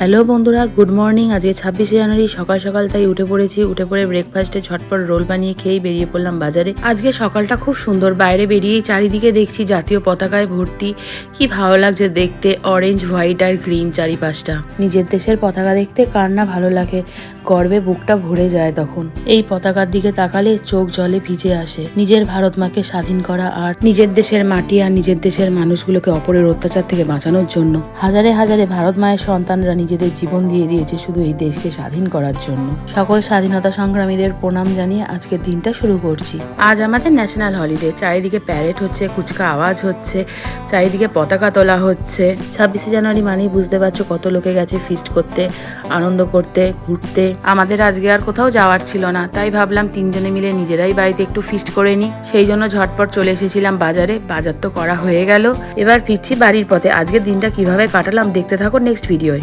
Hello বন্ধুরা, good morning. আজকে 26শে জানুয়ারি সকাল সকাল তাই উঠে পড়ে ব্রেকফাস্টে ঝটপট রোল বানিয়ে খেয়েই বেরিয়ে পড়লাম বাজারে। আজকে সকালটা খুব সুন্দর, বাইরে বেরিয়েই চারিদিকে দেখছি জাতীয় পতাকায় ভর্তি। কি ভালো লাগছে দেখতে, অরেঞ্জ, হোয়াইট আর গ্রিন চারিপাশটা। নিজের দেশের পতাকা দেখতে কার না ভালো লাগে, গর্বে বুকটা ভরে যায় তখন। এই পতাকার দিকে তাকালে চোখ জলে ভিজে আসে। নিজের ভারত মাকে স্বাধীন করা আর নিজের দেশের মাটি আর নিজের দেশের মানুষগুলোকে অপরের অত্যাচার থেকে বাঁচানোর জন্য হাজারে হাজারে ভারত মায়ের সন্তানরা নিজেদের জীবন দিয়ে দিয়েছে শুধু এই দেশকে স্বাধীন করার জন্য। সকল স্বাধীনতা সংগ্রামীদের প্রণাম জানিয়ে আজকের দিনটা শুরু করছি। আজ আমাদের ন্যাশনাল হলিডে। চারিদিকে প্যারেড হচ্ছে, কুচকা আওয়াজ হচ্ছে, চারিদিকে পতাকা তোলা হচ্ছে। 26শে জানুয়ারি মানেই বুঝতে পারছো কত লোকে গেছে ফিস্ট করতে, আনন্দ করতে, ঘুরতে। আমাদের আজকে আর কোথাও যাওয়ার ছিল না, তাই ভাবলাম তিনজনে মিলে নিজেরাই বাড়িতে একটু ফিস্ট করে নিই। সেই জন্য ঝটপট চলে এসেছিলাম বাজারে। বাজার তো করা হয়ে গেল, এবার ফিরছি বাড়ির পথে। আজকের দিনটা কিভাবে কাটালাম দেখতে থাকো নেক্সট ভিডিওয়।